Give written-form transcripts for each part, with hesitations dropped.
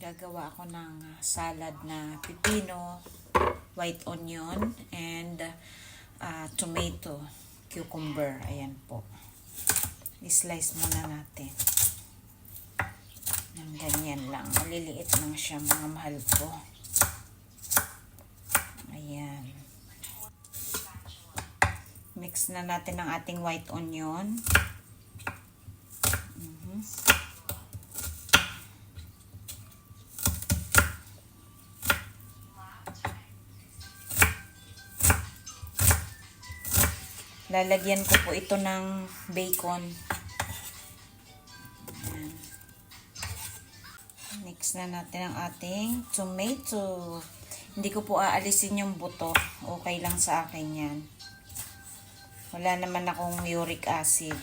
Gagawa ako ng salad na pipino, white onion, and tomato, cucumber. Ayan po. I-slice muna natin. Ng ganyan lang. Maliliit lang siya, mga mahal ko. Ayan. Mix na natin ang ating white onion. Lalagyan ko po ito ng bacon. Ayan. Mix na natin ang ating tomato. Hindi ko po aalisin yung buto. Okay lang sa akin yan. Wala naman akong uric acid.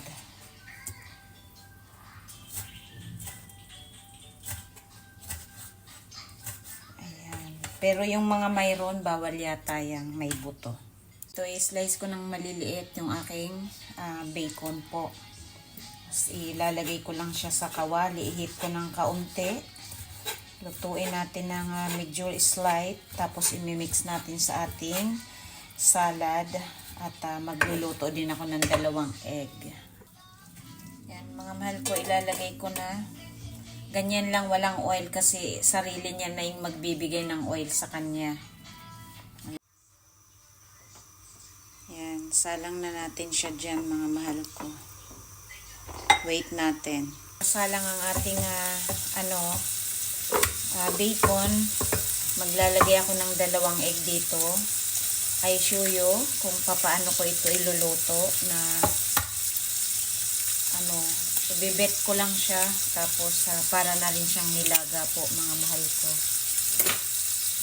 Ayan. Pero yung mga mayroon, bawal yata yung may buto. So, i-slice ko ng maliliit yung aking bacon po. Tapos, ilalagay ko lang siya sa kawali. I-heat ko ng kaunti. Lutuin natin ng medyo slight. Tapos, imimix natin sa ating salad. At magluluto din ako ng 2 egg. Yan, mga mahal ko, ilalagay ko na. Ganyan lang, walang oil kasi sarili niya na yung magbibigay ng oil sa kanya. Yan, salang na natin siya dyan, mga mahal ko. Wait natin. Salang ang ating bacon. Maglalagay ako ng 2 egg dito. I show you kung paano ko ito iluluto na ibibet ko lang siya tapos para na rin siyang nilaga po, mga mahal ko.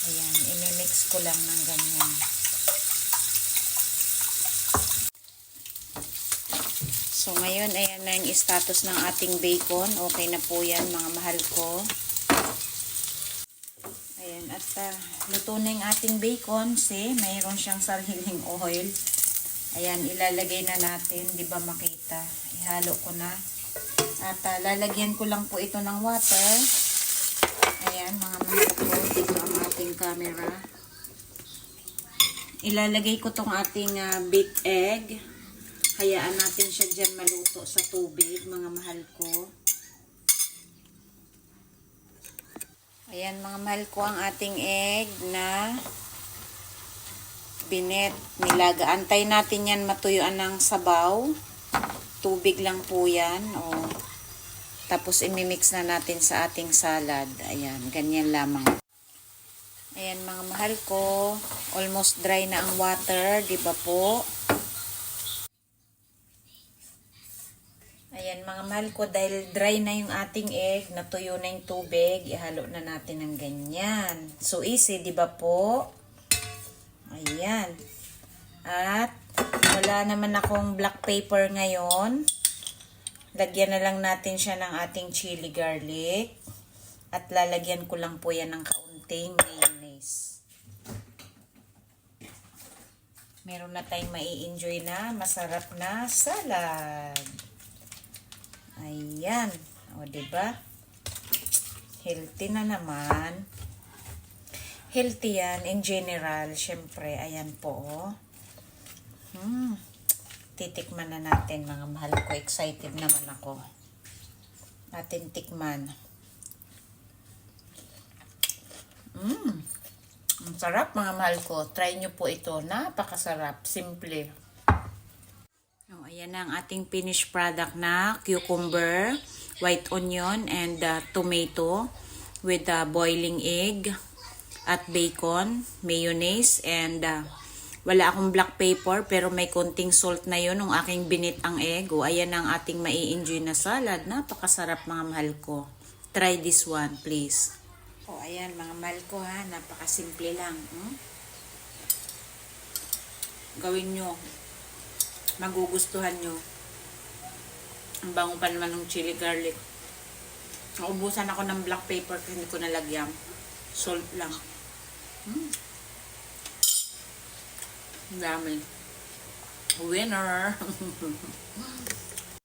Ayan, imimix ko lang ng ganyan. So, ngayon, ayan na yung status ng ating bacon. Okay na po yan, mga mahal ko. Ayan, at luto na yung ating bacon. See, mayroon siyang sariling oil. Ayan, ilalagay na natin. Di ba makita? Ihalo ko na. At lalagyan ko lang po ito ng water. Ayan, mga mahal ko. Dito ang ating camera. Ilalagay ko tong ating beat egg. Hayaan natin siya dyan maluto sa tubig, mga mahal ko. Ayan, mga mahal ko, ang ating egg na binet, nilaga. Antay natin yan matuyuan ng sabaw. Tubig lang po yan. O. Tapos imimix na natin sa ating salad. Ayan, ganyan lamang. Ayan, mga mahal ko. Almost dry na ang water, di ba po? Ayan, mga mahal ko, dahil dry na yung ating egg, natuyo na yung tubig, ihalo na natin ng ganyan. So, easy, di ba po? Ayan. At, wala naman akong black pepper ngayon. Lagyan na lang natin siya ng ating chili garlic. At lalagyan ko lang po yan ng kaunting mayonnaise. Meron na tayong mai-enjoy na masarap na salad. Ayan. O, diba? Healthy na naman. Healthy yan in general. Siyempre, ayan po. Titikman na natin, mga mahal ko. Excited naman ako. Natin tikman. Ang sarap, mga mahal ko. Try nyo po ito. Napakasarap. Simple. Ayan na ang ating finished product na cucumber, white onion, and tomato with boiling egg at bacon, mayonnaise, and wala akong black pepper pero may konting salt na yun nung aking binit ang egg. Ayan ang ating mai-enjoy na salad. Napakasarap, mga mahal ko. Try this one, please. Ayan, mga mahal ko, ha. Napakasimple lang. Gawin nyo. Magugustuhan nyo. Ang bango pa naman ng chili garlic. Naubusan ako ng black pepper kasi hindi ko nalagyan. Salt lang. Dami. Winner!